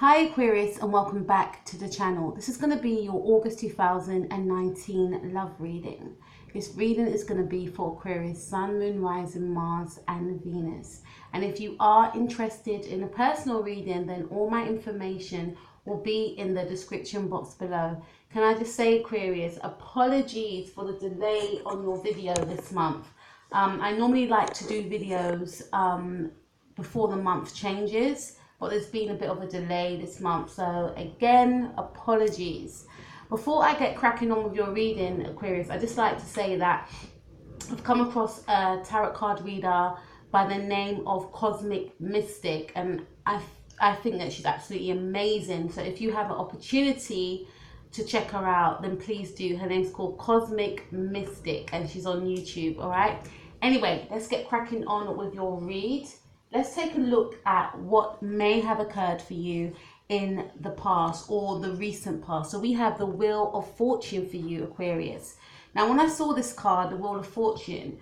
Hi Aquarius, and welcome back to the channel. This is going to be your August 2019 love reading. This reading is going to be for Aquarius Sun, Moon, Rising, Mars and Venus. And if you are interested in a personal reading, then all my information will be in the description box below. Can I just say, Aquarius, apologies for the delay on your video this month. I normally like to do videos before the month changes, but there's been a bit of a delay this month, so again, apologies. Before I get cracking on with your reading, Aquarius, I just like to say that I've come across a tarot card reader by the name of Cosmic Mystic, and I think that she's absolutely amazing. So if you have an opportunity to check her out, then please do. Her name's called Cosmic Mystic and she's on YouTube. All right, anyway, let's get cracking on with your read. Let's take a look at what may have occurred for you in the past or the recent past. So we have the Wheel of Fortune for you, Aquarius. Now, when I saw this card, the Wheel of Fortune,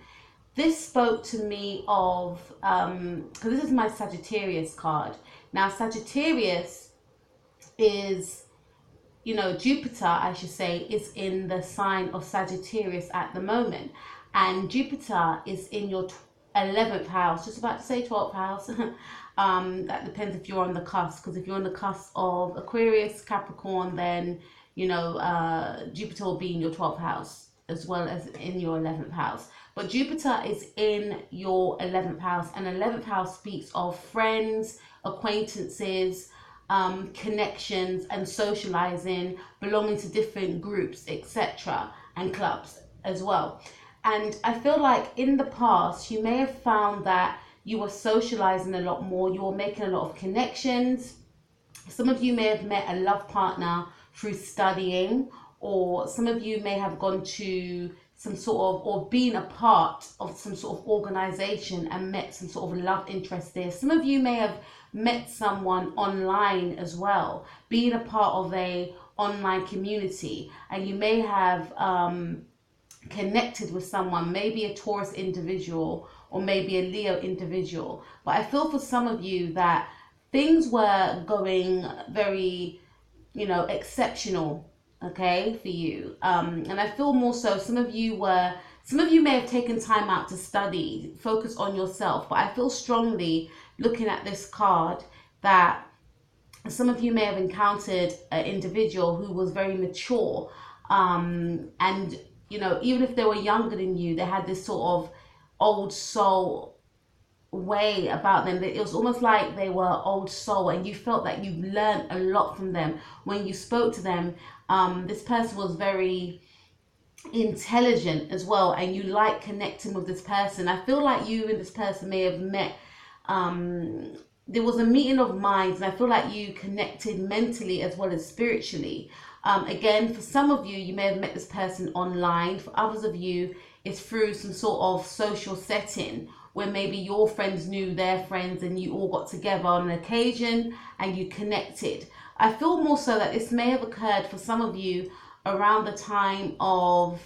this spoke to me of, because this is my Sagittarius card. Now, Sagittarius is, you know, Jupiter, I should say, is in the sign of Sagittarius at the moment. And Jupiter is in your 11th house, just about to say 12th house. That depends if you're on the cusp, because if you're on the cusp of Aquarius, Capricorn, then, you know, Jupiter will be in your 12th house as well as in your 11th house. But Jupiter is in your 11th house, and 11th house speaks of friends, acquaintances, connections and socializing, belonging to different groups, etc., and clubs as well. And I feel like in the past, you may have found that you were socializing a lot more. You were making a lot of connections. Some of you may have met a love partner through studying, or some of you may have gone to some sort of, or been a part of some sort of organization and met some sort of love interest there. Some of you may have met someone online as well, being a part of a online community, and you may have connected with someone, maybe a Taurus individual or maybe a Leo individual. But I feel for some of you that things were going very, you know, exceptional, okay, for you. And I feel more so some of you may have taken time out to study, focus on yourself. But I feel strongly, looking at this card, that some of you may have encountered an individual who was very mature, and you know, even if they were younger than you, they had this sort of old soul way about them. It was almost like they were old soul, and you felt that you learned a lot from them when you spoke to them. This person was very intelligent as well, and you like connecting with this person. I feel like you and this person may have met. There was a meeting of minds, and I feel like you connected mentally as well as spiritually. Again, for some of you, you may have met this person online. For others of you, it's through some sort of social setting where maybe your friends knew their friends and you all got together on an occasion and you connected. I feel more so that this may have occurred for some of you around the time of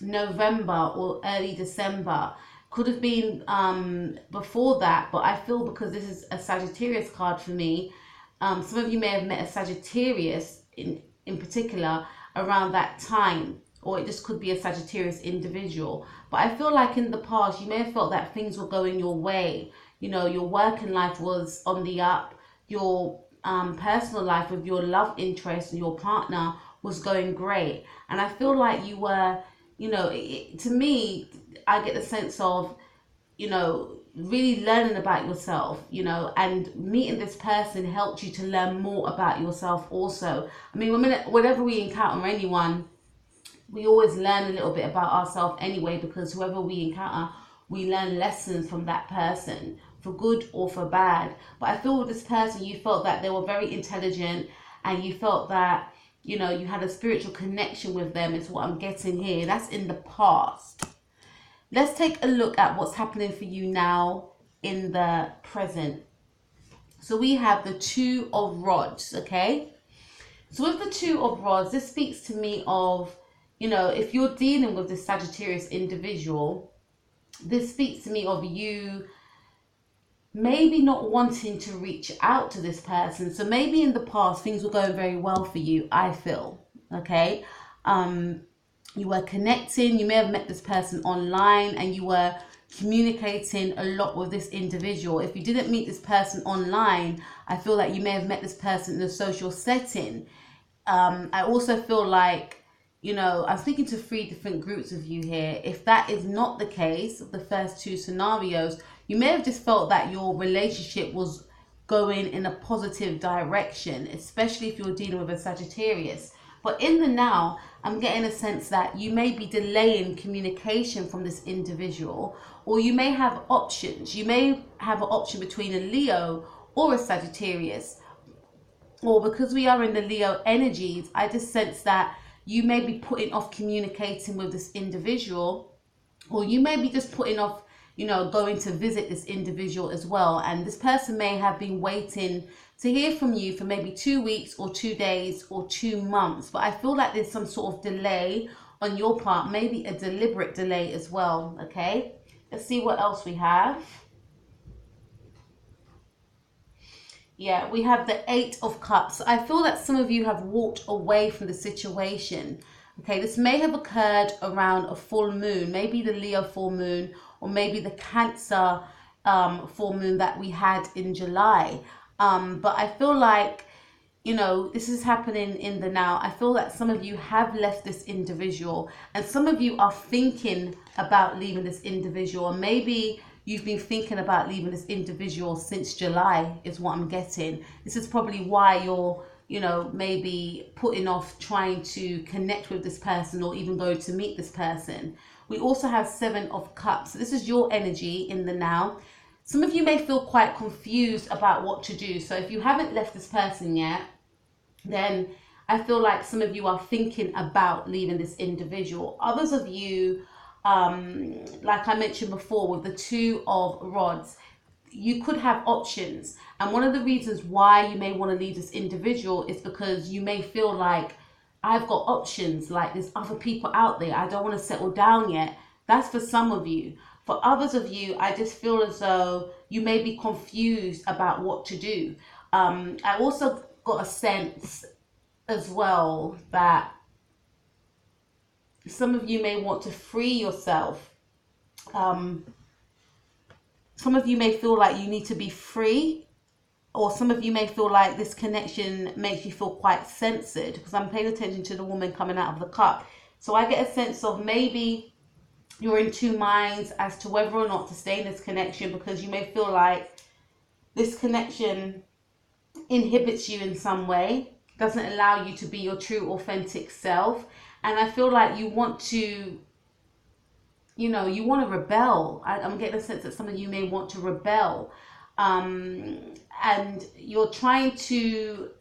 November or early December. Could have been before that, but I feel because this is a Sagittarius card for me, some of you may have met a Sagittarius in particular around that time, or it just could be a Sagittarius individual. But I feel like in the past, you may have felt that things were going your way. You know, your working life was on the up, your personal life with your love interest and your partner was going great. And I feel like you were, you know, to me, I get the sense of, you know, really learning about yourself, you know, and meeting this person helped you to learn more about yourself also. I mean, whenever we encounter anyone, we always learn a little bit about ourselves anyway, because whoever we encounter, we learn lessons from that person, for good or for bad. But I feel with this person, you felt that they were very intelligent, and you felt that, you know, you had a spiritual connection with them, is what I'm getting here. That's in the past. Let's take a look at what's happening for you now in the present. So we have the Two of Rods, okay? So with the Two of Rods, this speaks to me of, you know, if you're dealing with this Sagittarius individual, this speaks to me of you maybe not wanting to reach out to this person. So maybe in the past things were going very well for you, I feel. Okay. You were connecting, you may have met this person online and you were communicating a lot with this individual. If you didn't meet this person online, I feel like you may have met this person in a social setting. I also feel like, you know, I'm speaking to 3 different groups of you here. If that is not the case, the first 2 scenarios, you may have just felt that your relationship was going in a positive direction, especially if you're dealing with a Sagittarius. But in the now, I'm getting a sense that you may be delaying communication from this individual, or you may have options. You may have an option between a Leo or a Sagittarius. Or because we are in the Leo energies, I just sense that you may be putting off communicating with this individual, or you may be just putting off, you know, going to visit this individual as well. And this person may have been waiting to hear from you for maybe 2 weeks or 2 days or 2 months. But I feel like there's some sort of delay on your part, maybe a deliberate delay as well. Okay, let's see what else we have. Yeah, we have the 8 of Cups. I feel that some of you have walked away from the situation. Okay, this may have occurred around a full moon, maybe the Leo full moon, or maybe the Cancer full moon that we had in July. But I feel like, you know, this is happening in the now. I feel that some of you have left this individual, and some of you are thinking about leaving this individual, and maybe you've been thinking about leaving this individual since July is what I'm getting. This is probably why you're, you know, maybe putting off trying to connect with this person or even going to meet this person. We also have 7 of Cups. So this is your energy in the now. Some of you may feel quite confused about what to do. So if you haven't left this person yet, then I feel like some of you are thinking about leaving this individual. Others of you, like I mentioned before with the 2 of Rods, you could have options. And one of the reasons why you may want to leave this individual is because you may feel like, I've got options, like there's other people out there, I don't want to settle down yet. That's for some of you. For others of you, I just feel as though you may be confused about what to do. I also got a sense as well that some of you may want to free yourself. Some of you may feel like you need to be free, or some of you may feel like this connection makes you feel quite censored, because I'm paying attention to the woman coming out of the cup. So I get a sense of maybe you're in 2 minds as to whether or not to stay in this connection, because you may feel like this connection inhibits you in some way, doesn't allow you to be your true authentic self. And I feel like you want to, you know, you want to rebel. I'm getting a sense that some of you may want to rebel, and you're trying to,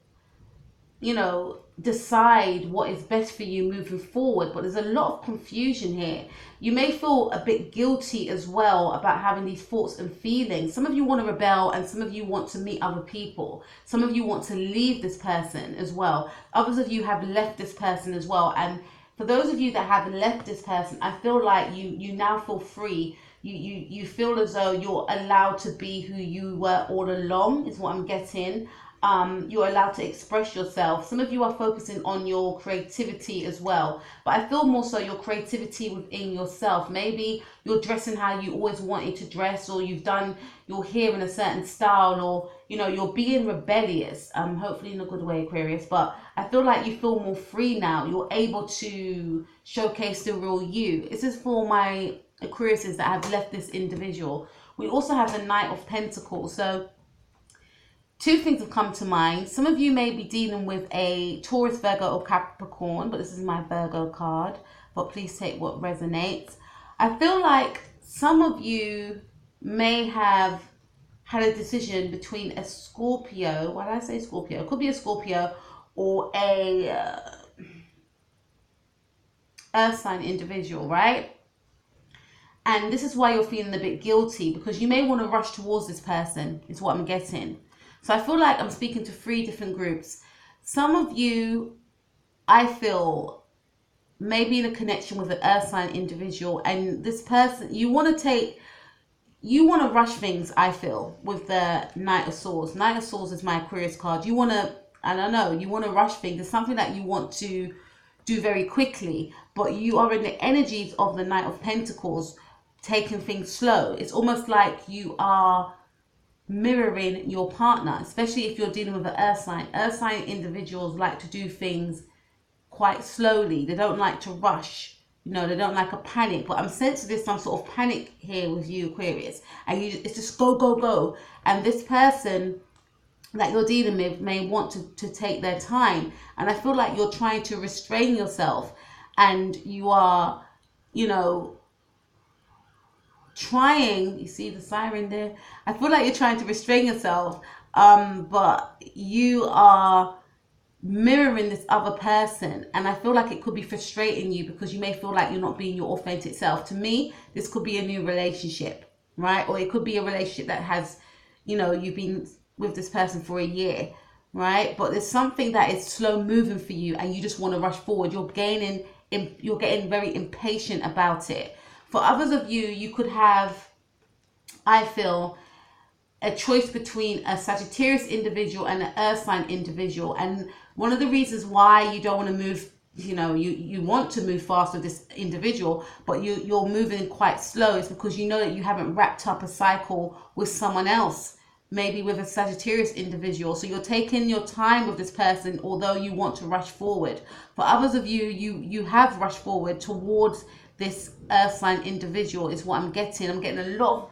you know, decide what is best for you moving forward. But there's a lot of confusion here. You may feel a bit guilty as well about having these thoughts and feelings. Some of you want to rebel, and some of you want to meet other people. Some of you want to leave this person as well. Others of you have left this person as well. And for those of you that have left this person, I feel like you now feel free. You feel as though you're allowed to be who you were all along, is what I'm getting. You're allowed to express yourself. Some of you are focusing on your creativity as well, but I feel more so your creativity within yourself. Maybe you're dressing how you always wanted to dress, or you've done your hair in a certain style, or, you know, you're being rebellious, hopefully in a good way, Aquarius. But I feel like you feel more free now. You're able to showcase the real you. This is for my Aquariuses that have left this individual. We also have the Knight of Pentacles. So 2 things have come to mind. Some of you may be dealing with a Taurus, Virgo, or Capricorn, but this is my Virgo card, but please take what resonates. I feel like some of you may have had a decision between a Scorpio, why did I say Scorpio? It could be a Scorpio or a Earth sign individual, right? And this is why you're feeling a bit guilty, because you may want to rush towards this person, is what I'm getting. So I feel like I'm speaking to 3 different groups. Some of you, I feel, may be in a connection with an Earth sign individual, and this person, you want to you want to rush things, I feel, with the Knight of Swords. Knight of Swords is my Aquarius card. You want to, I don't know, you want to rush things. There's something that you want to do very quickly, but you are in the energies of the Knight of Pentacles, taking things slow. It's almost like you are mirroring your partner, especially if you're dealing with an earth sign. Earth sign individuals like to do things quite slowly. They don't like to rush. You know, they don't like a panic. But I'm sensing there's some sort of panic here with you, Aquarius. And it's just go, go, go. And this person that you're dealing with may want to take their time. And I feel like you're trying to restrain yourself. And you are, you know, trying, you see the siren there? I feel like you're trying to restrain yourself. But you are mirroring this other person, and I feel like it could be frustrating you because you may feel like you're not being your authentic self. To me, this could be a new relationship, right? Or it could be a relationship that has, you know, you've been with this person for a year, right? But there's something that is slow moving for you and you just want to rush forward. You're getting very impatient about it. For others of you, you could have, I feel, a choice between a Sagittarius individual and an Earth sign individual. And one of the reasons why you don't want to move, you know, you want to move fast with this individual, but you're moving quite slow, is because you know that you haven't wrapped up a cycle with someone else, maybe with a Sagittarius individual. So you're taking your time with this person, although you want to rush forward. For others of you, you have rushed forward towards this Earth sign individual, is what I'm getting. I'm getting a lot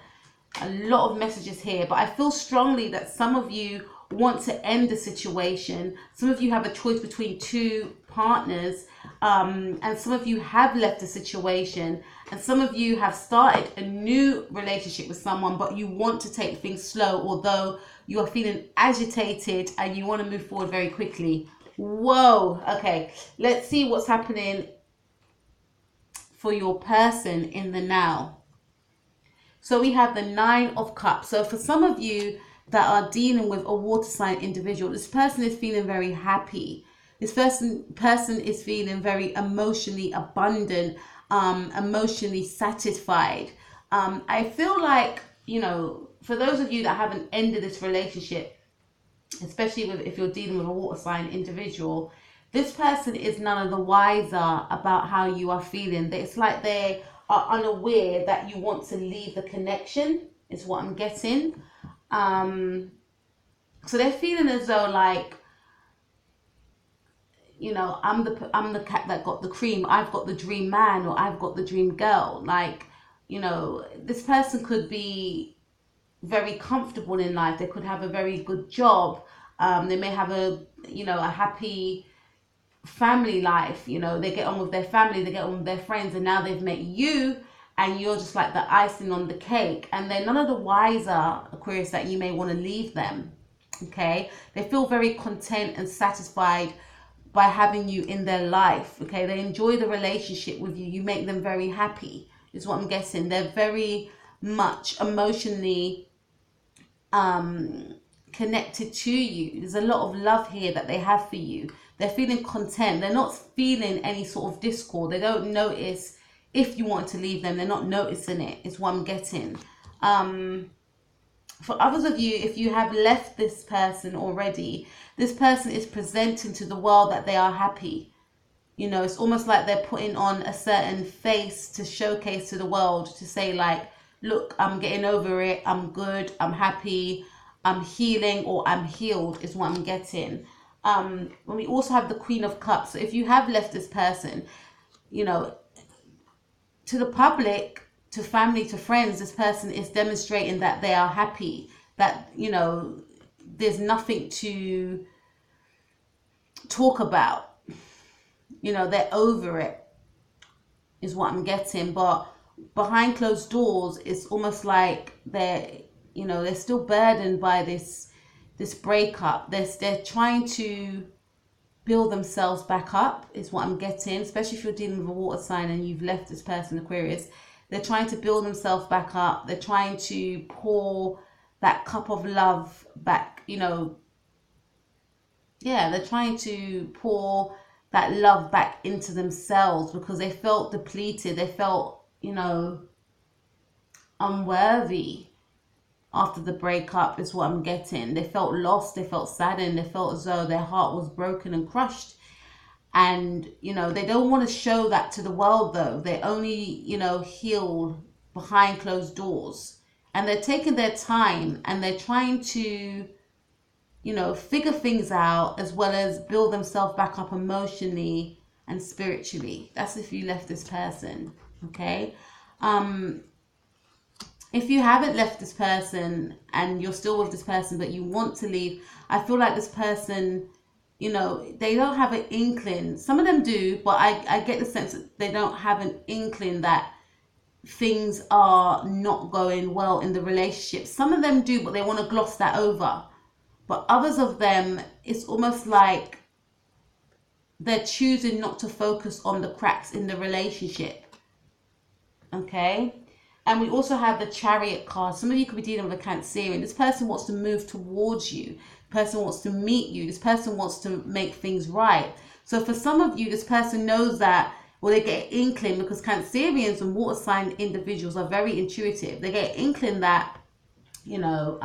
of messages here, but I feel strongly that some of you want to end the situation. Some of you have a choice between two partners, and some of you have left the situation, and some of you have started a new relationship with someone, but you want to take things slow, although you are feeling agitated and you want to move forward very quickly. Whoa. Okay, let's see what's happening for your person in the now. So we have the Nine of Cups. So for some of you that are dealing with a water sign individual, this person is feeling very happy. This person is feeling very emotionally abundant, emotionally satisfied. I feel like, you know, for those of you that haven't ended this relationship, especially if you're dealing with a water sign individual, this person is none of the wiser about how you are feeling. It's like they are unaware that you want to leave the connection, is what I'm getting. So they're feeling as though, like, you know, I'm the cat that got the cream. I've got the dream man, or I've got the dream girl. Like, you know, this person could be very comfortable in life. They could have a very good job. They may have a happy family life. You know, they get on with their family, they get on with their friends, and now they've met you, and you're just like the icing on the cake. And they're none of the wiser, Aquarius, that you may want to leave them. Okay, they feel very content and satisfied by having you in their life. Okay, they enjoy the relationship with you. You make them very happy, is what I'm guessing. They're very much emotionally connected to you. There's a lot of love here that they have for you. They're feeling content. They're not feeling any sort of discord. They don't notice if you want to leave them. They're not noticing it, is what I'm getting. For others of you, if you have left this person already, this person is presenting to the world that they are happy. You know, it's almost like they're putting on a certain face to showcase to the world, to say like, look, I'm getting over it. I'm good. I'm happy. I'm healing, or I'm healed, is what I'm getting. When we also have the Queen of Cups. So if you have left this person, you know, to the public, to family, to friends, this person is demonstrating that they are happy, that, you know, there's nothing to talk about. You know, they're over it, is what I'm getting. But behind closed doors, it's almost like they're still burdened by this breakup. They're trying to build themselves back up, is what I'm getting, especially if you're dealing with a water sign and you've left this person, Aquarius. They're trying to build themselves back up. They're trying to pour that cup of love back, you know. Yeah, they're trying to pour that love back into themselves because they felt depleted. They felt, you know, unworthy after the breakup is what I'm getting. They felt lost, they felt saddened, they felt as though their heart was broken and crushed. And, you know, they don't want to show that to the world though. They only, you know, heal behind closed doors. And they're taking their time and they're trying to, you know, figure things out as well as build themselves back up emotionally and spiritually. That's if you left this person, okay? If you haven't left this person and you're still with this person but you want to leave, I feel like this person, you know, they don't have an inkling. Some of them do, but I get the sense that they don't have an inkling that things are not going well in the relationship. Some of them do, but they want to gloss that over. But others of them, it's almost like they're choosing not to focus on the cracks in the relationship. Okay? And we also have the Chariot card. Some of you could be dealing with a Cancerian. This person wants to move towards you. This person wants to meet you. This person wants to make things right. So for some of you, this person knows that, well, they get an inkling, because Cancerians and water sign individuals are very intuitive. They get an inkling that, you know,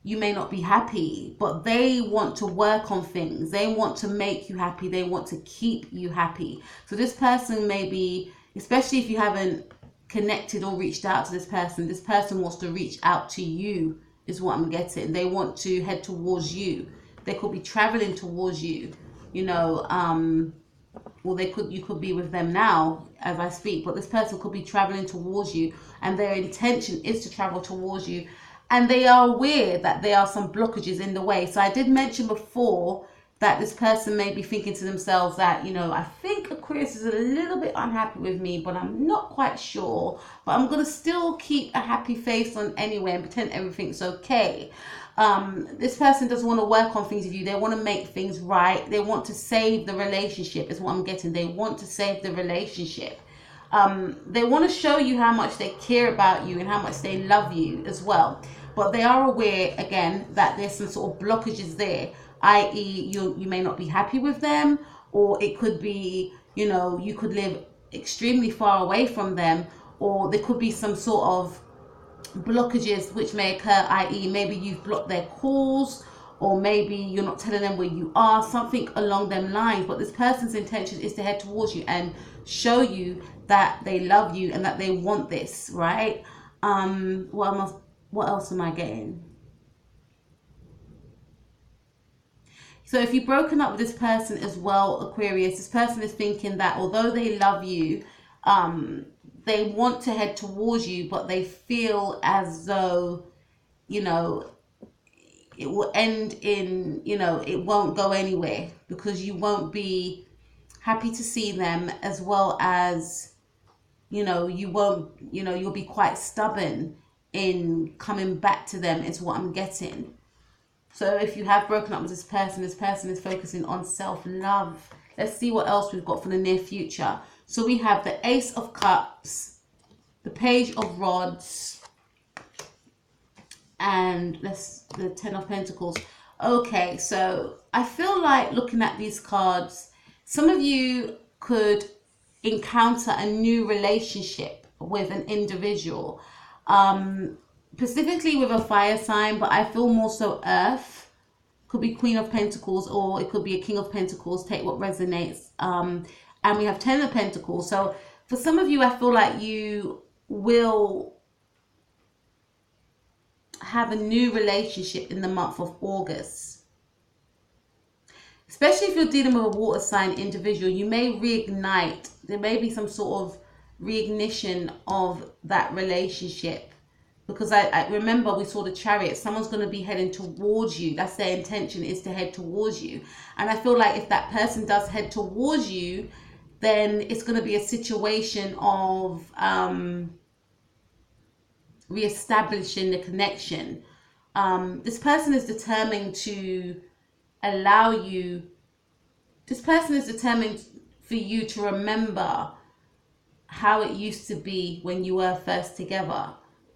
you may not be happy, but they want to work on things. They want to make you happy. They want to keep you happy. So this person may be, especially if you haven't connected or reached out to this person wants to reach out to you, is what I'm getting. They want to head towards you. They could be traveling towards you, you know, well, you could be with them now as I speak, but this person could be traveling towards you, and their intention is to travel towards you, and they are aware that there are some blockages in the way. So I did mention before that this person may be thinking to themselves that, you know, I think Aquarius is a little bit unhappy with me, but I'm not quite sure. But I'm going to still keep a happy face on anyway and pretend everything's okay. This person doesn't want to work on things with you. They want to make things right. They want to save the relationship is what I'm getting. They want to save the relationship. They want to show you how much they care about you and how much they love you as well. But they are aware, again, that there's some sort of blockages there, i.e. you may not be happy with them, or it could be, you know, you could live extremely far away from them, or there could be some sort of blockages which may occur, i.e. maybe you've blocked their calls, or maybe you're not telling them where you are, something along them lines. But this person's intention is to head towards you and show you that they love you and that they want this, right? What else am I getting? So if you've broken up with this person as well, Aquarius, this person is thinking that although they love you, they want to head towards you, but they feel as though, you know, it will end in, you know, it won't go anywhere because you won't be happy to see them, as well as, you know, you won't, you know, you'll be quite stubborn in coming back to them is what I'm getting. So if you have broken up with this person is focusing on self-love. Let's see what else we've got for the near future. So we have the Ace of Cups, the Page of Rods, and the Ten of Pentacles. Okay, so I feel like looking at these cards, some of you could encounter a new relationship with an individual. Specifically with a fire sign, but I feel more so earth. Could be Queen of Pentacles, or it could be a King of Pentacles. Take what resonates. And we have Ten of Pentacles. So for some of you, I feel like you will have a new relationship in the month of August. Especially if you're dealing with a water sign individual, you may reignite. There may be some sort of reignition of that relationship. Because I remember we saw the Chariot. Someone's going to be heading towards you. That's their intention, is to head towards you. And I feel like if that person does head towards you, then it's going to be a situation of re-establishing the connection. This person is determined to allow you. This person is determined for you to remember how it used to be when you were first together.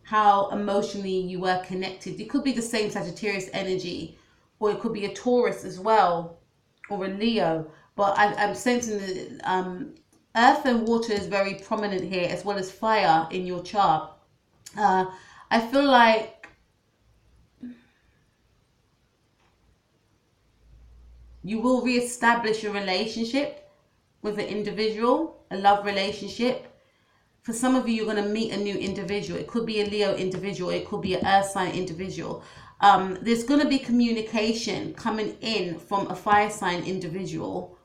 How emotionally you were connected. It could be the same Sagittarius energy, or it could be a Taurus as well, or a Leo. But I'm sensing that earth and water is very prominent here, as well as fire in your chart. I feel like you will reestablish a relationship with an individual, a love relationship. For some of you, you're going to meet a new individual. It could be a Leo individual. It could be an Earth sign individual. There's going to be communication coming in from a fire sign individual,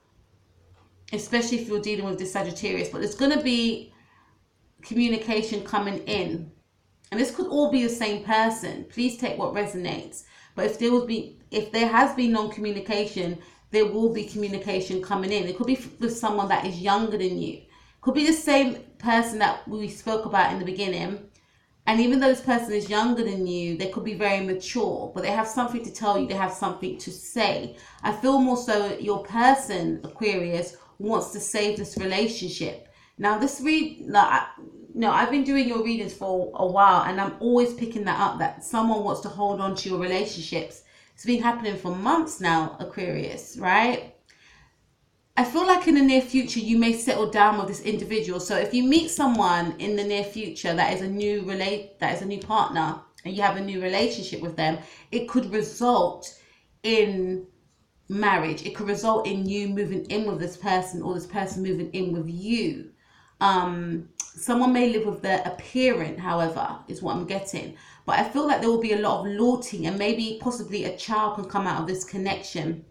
especially if you're dealing with the Sagittarius. But there's going to be communication coming in. And this could all be the same person. Please take what resonates. But if there has been non-communication, there will be communication coming in. It could be with someone that is younger than you. Could be the same person that we spoke about in the beginning. And even though this person is younger than you, they could be very mature, but they have something to tell you, they have something to say. I feel more so your person, Aquarius, wants to save this relationship. Now, I've been doing your readings for a while, and I'm always picking that up, that someone wants to hold on to your relationships. It's been happening for months now, Aquarius, right? I feel like in the near future, you may settle down with this individual. So if you meet someone in the near future that is a new partner, and you have a new relationship with them, it could result in marriage. It could result in you moving in with this person, or this person moving in with you. Someone may live with their parent, however, is what I'm getting. But I feel like there will be a lot of lording, and maybe possibly a child can come out of this connection.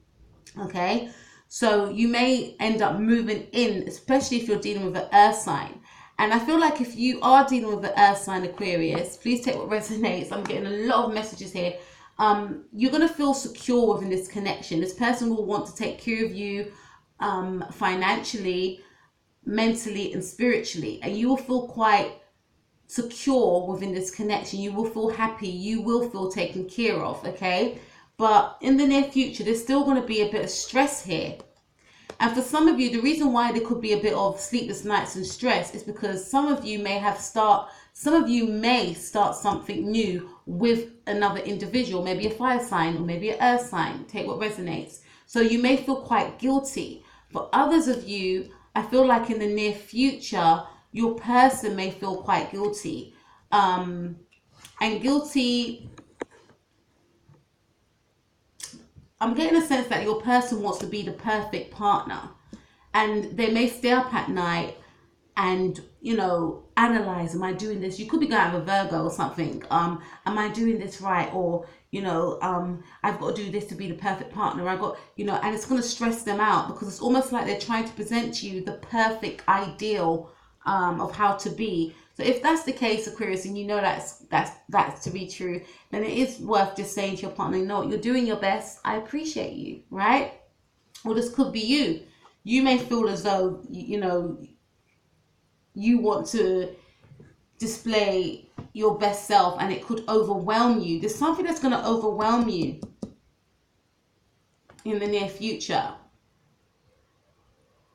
Okay, so you may end up moving in, especially if you're dealing with an earth sign. And I feel like if you are dealing with the earth sign, Aquarius, please take what resonates. I'm getting a lot of messages here. You're going to feel secure within this connection. This person will want to take care of you financially, mentally, and spiritually. And you will feel quite secure within this connection. You will feel happy. You will feel taken care of, okay? But in the near future, there's still going to be a bit of stress here. And for some of you, the reason why there could be a bit of sleepless nights and stress is because some of you may start something new with another individual, maybe a fire sign or maybe an earth sign. Take what resonates. So you may feel quite guilty. For others of you, I feel like in the near future, your person may feel quite guilty. And guilty, I'm getting a sense that your person wants to be the perfect partner, and they may stay up at night and, analyze, am I doing this? You could be going to have a Virgo or something. Am I doing this right? Or, I've got to do this to be the perfect partner. And it's going to stress them out, because it's almost like they're trying to present to you the perfect ideal of how to be. So if that's the case, Aquarius, and that's to be true, then it is worth just saying to your partner, you're doing your best. I appreciate you, right? Or this could be you. You may feel as though, you want to display your best self, and it could overwhelm you. There's something that's going to overwhelm you in the near future.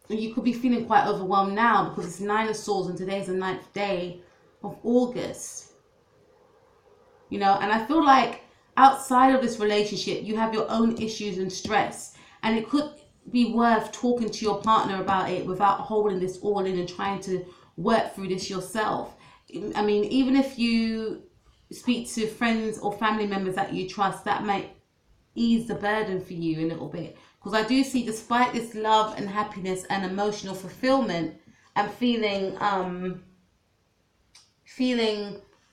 You could be feeling quite overwhelmed now, because it's 9 of Swords and today's the 9th day of August. And I feel like outside of this relationship, you have your own issues and stress, and it could be worth talking to your partner about it without holding this all in and trying to work through this yourself. I mean, even if you speak to friends or family members that you trust, that might ease the burden for you a little bit. Because I do see, despite this love and happiness and emotional fulfillment and feeling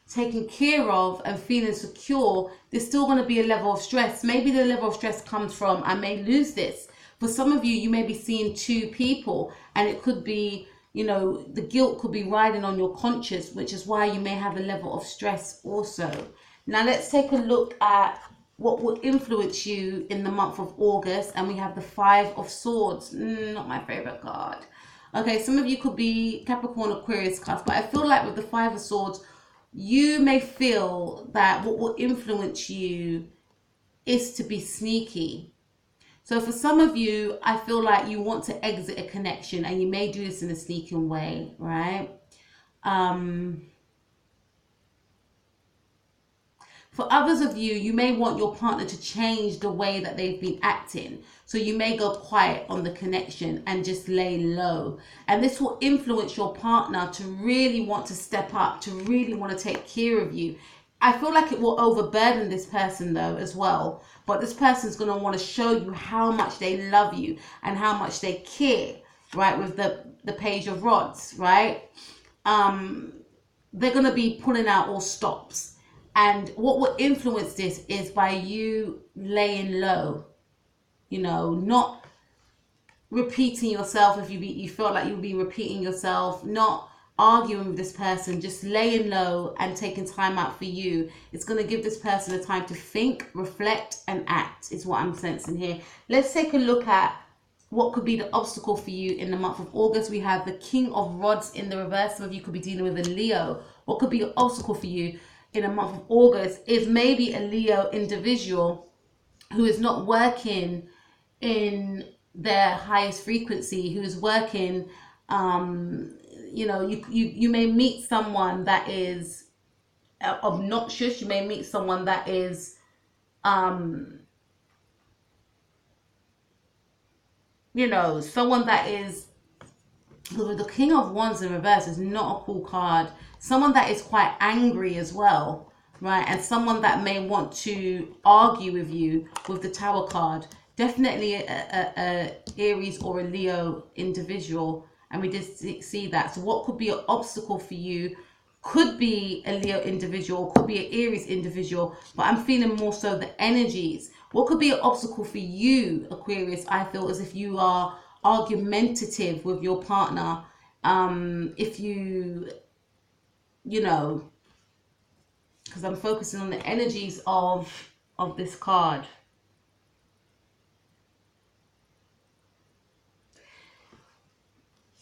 taken care of and feeling secure, there's still going to be a level of stress. Maybe the level of stress comes from, I may lose this. For some of you, you may be seeing 2 people, and it could be, the guilt could be riding on your conscience, which is why you may have a level of stress also. Now let's take a look at what will influence you in the month of August. And we have the 5 of Swords. Not my favorite card. Okay, some of you could be Capricorn, Aquarius cards, but I feel like with the 5 of Swords, you may feel that what will influence you is to be sneaky. So for some of you, I feel like you want to exit a connection, and you may do this in a sneaking way, right? For others of you, you may want your partner to change the way that they've been acting. So you may go quiet on the connection and just lay low. And this will influence your partner to really want to step up, to really want to take care of you. I feel like it will overburden this person though as well. But this person's going to want to show you how much they love you and how much they care, right? With the Page of Rods, right? They're going to be pulling out all stops. And what will influence this is by you laying low, you know, not repeating yourself if you feel like you'll be repeating yourself, not arguing with this person, just laying low and taking time out for you. It's going to give this person a time to think, reflect, and act, is what I'm sensing here. Let's take a look at what could be the obstacle for you in the month of August. We have the King of Rods in the reverse. Some of you could be dealing with a Leo. What could be an obstacle for you in a month of August is maybe a Leo individual who is not working in their highest frequency, who is working, you know, you may meet someone that is obnoxious. You may meet someone that is, you know, someone that is, because the King of Wands in reverse is not a cool card. Someone that is quite angry as well, right? And someone that may want to argue with you with the Tower card. Definitely a Aries or a Leo individual. And we did see that. So what could be an obstacle for you could be a Leo individual, could be an Aries individual. But I'm feeling more so the energies. What could be an obstacle for you, Aquarius, I feel, is if you are argumentative with your partner. If you know, because I'm focusing on the energies of this card.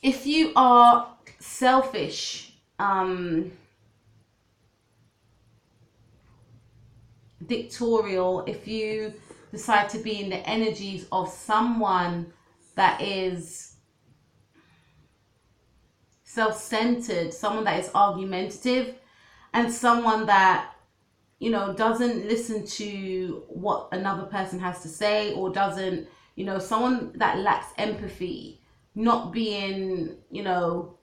If you are selfish, dictatorial, if you decide to be in the energies of someone that is self-centered, someone that is argumentative, and someone that, you know, doesn't listen to what another person has to say, or doesn't, you know, someone that lacks empathy, not being, you know,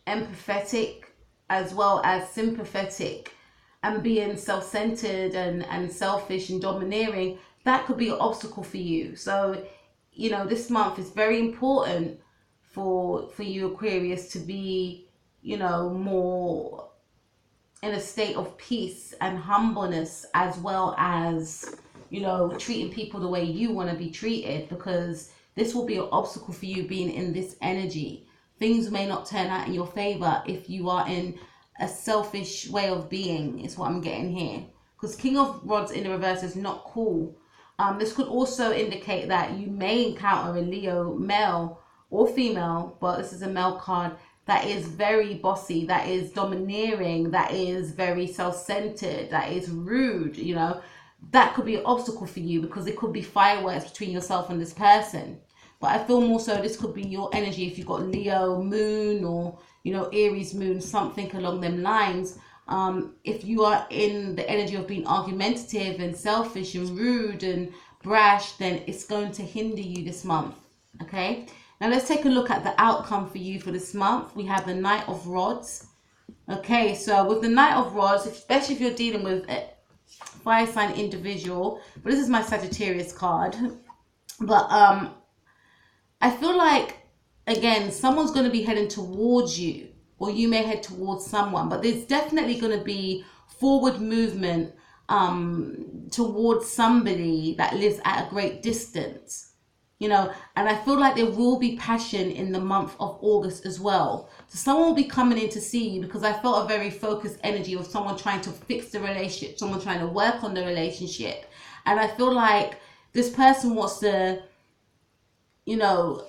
empathetic as well as sympathetic, and being self-centered and selfish and domineering, that could be an obstacle for you. So, you know, this month is very important for you, Aquarius, to be, you know, more in a state of peace and humbleness, as well as, you know, treating people the way you want to be treated, because this will be an obstacle for you being in this energy. Things may not turn out in your favor if you are in a selfish way of being, is what I'm getting here. Because King of Rods in the reverse is not cool. This could also indicate that you may encounter a Leo, male or female, but this is a male card, that is very bossy, that is domineering, that is very self-centered, that is rude, you know. That could be an obstacle for you, because it could be fireworks between yourself and this person. But I feel more so this could be your energy if you've got Leo moon, or, you know, Aries moon, something along them lines. If you are in the energy of being argumentative and selfish and rude and brash, then it's going to hinder you this month. Okay, now let's take a look at the outcome for you for this month. We have the Knight of Rods. Okay, so with the Knight of Rods, especially if you're dealing with a fire sign individual, but this is my Sagittarius card. But I feel like, again, someone's going to be heading towards you, or you may head towards someone, but there's definitely going to be forward movement towards somebody that lives at a great distance, you know. And I feel like there will be passion in the month of August as well. So someone will be coming in to see you, because I felt a very focused energy of someone trying to fix the relationship, someone trying to work on the relationship. And I feel like this person wants to, you know,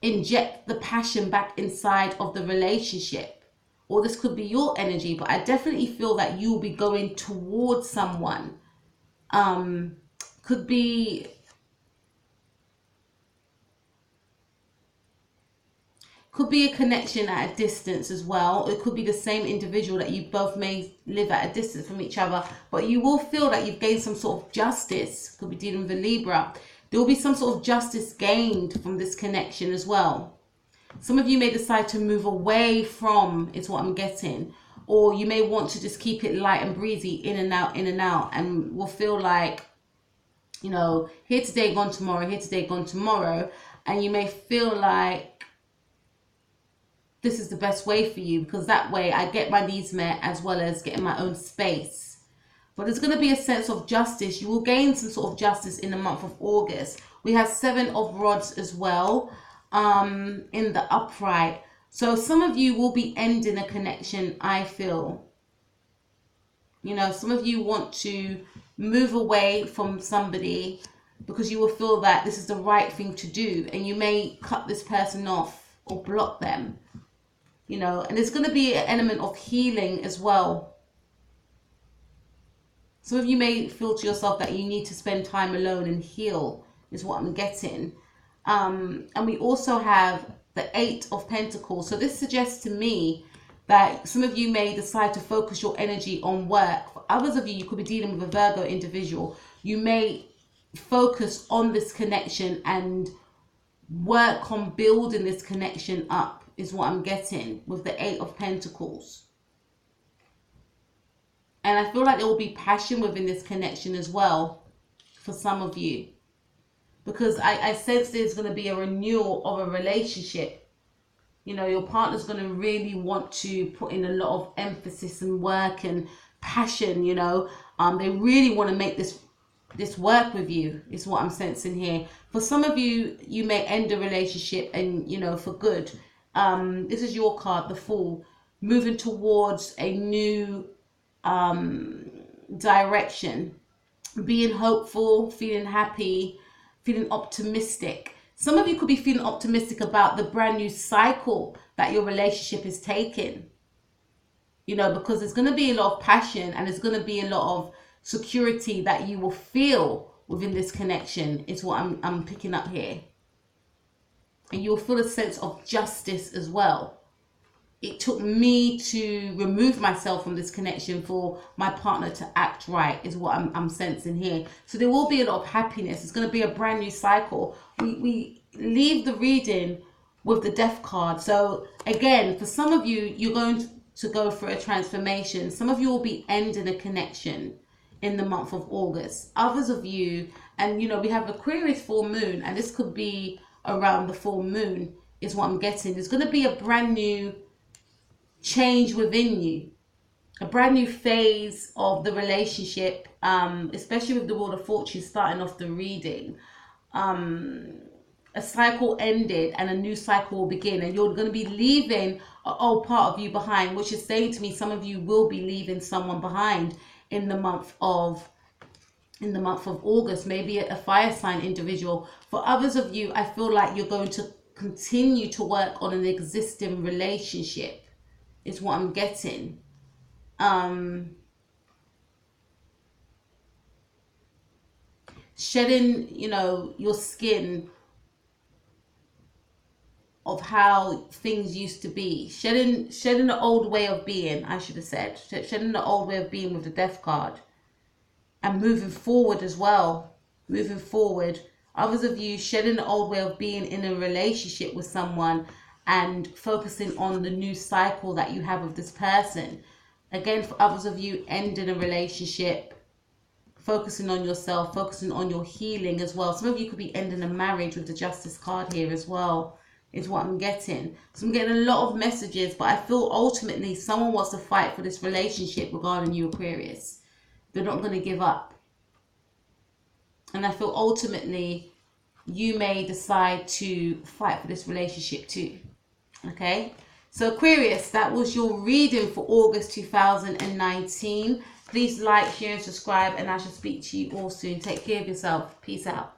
inject the passion back inside of the relationship. Or this could be your energy, but I definitely feel that you'll be going towards someone. Could be Could be a connection at a distance as well. It could be the same individual that you both may live at a distance from each other, but you will feel that you've gained some sort of justice. Could be dealing with a Libra. There will be some sort of justice gained from this connection as well. Some of you may decide to move away from, is what I'm getting. Or you may want to just keep it light and breezy, in and out, and will feel like, you know, here today, gone tomorrow, here today, gone tomorrow. And you may feel like this is the best way for you, because that way I get my needs met as well as getting my own space. But there's going to be a sense of justice. You will gain some sort of justice in the month of August. We have 7 of Rods as well in the upright. So some of you will be ending a connection, I feel. You know, some of you want to move away from somebody because you will feel that this is the right thing to do. And you may cut this person off or block them. You know, and there's going to be an element of healing as well. Some of you may feel to yourself that you need to spend time alone and heal, is what I'm getting. And we also have the 8 of Pentacles. So this suggests to me that some of you may decide to focus your energy on work. For others of you, you could be dealing with a Virgo individual. You may focus on this connection and work on building this connection up, is what I'm getting with the 8 of Pentacles. And I feel like there will be passion within this connection as well for some of you. Because I sense there's going to be a renewal of a relationship. You know, your partner's going to really want to put in a lot of emphasis and work and passion, you know. They really want to make this work with you, is what I'm sensing here. For some of you, you may end a relationship and, you know, for good. This is your card, the Fool. Moving towards a new direction, being hopeful, feeling happy, feeling optimistic. Some of you could be feeling optimistic about the brand new cycle that your relationship is taking, you know, because there's going to be a lot of passion and there's going to be a lot of security that you will feel within this connection, is what I'm picking up here. And you'll feel a sense of justice as well. It took me to remove myself from this connection for my partner to act right, is what I'm sensing here. So there will be a lot of happiness. It's going to be a brand new cycle. We leave the reading with the Death card. So again, for some of you, you're going to go through a transformation. Some of you will be ending a connection in the month of August. Others of you, and you know, we have Aquarius full moon, and this could be around the full moon, is what I'm getting. There's going to be a brand new change within you, a brand new phase of the relationship, especially with the Wheel of Fortune starting off the reading. A cycle ended and a new cycle will begin, and you're going to be leaving an old part of you behind, which is saying to me some of you will be leaving someone behind in the month of August, maybe a fire sign individual. For others of you, I feel like you're going to continue to work on an existing relationship, is what I'm getting. Shedding, you know, your skin of how things used to be. Shedding the old way of being, I should have said. Shedding the old way of being with the Death card. And moving forward as well. Moving forward. Others of you shedding the old way of being in a relationship with someone and focusing on the new cycle that you have with this person. Again, for others of you, ending a relationship, focusing on yourself, focusing on your healing as well. Some of you could be ending a marriage with the Justice card here as well, is what I'm getting. So I'm getting a lot of messages, but I feel ultimately someone wants to fight for this relationship regarding you, Aquarius. They're not going to give up. And I feel ultimately you may decide to fight for this relationship too. Okay, so Aquarius, that was your reading for August 2019. Please like, share and subscribe, and I shall speak to you all soon. Take care of yourself. Peace out.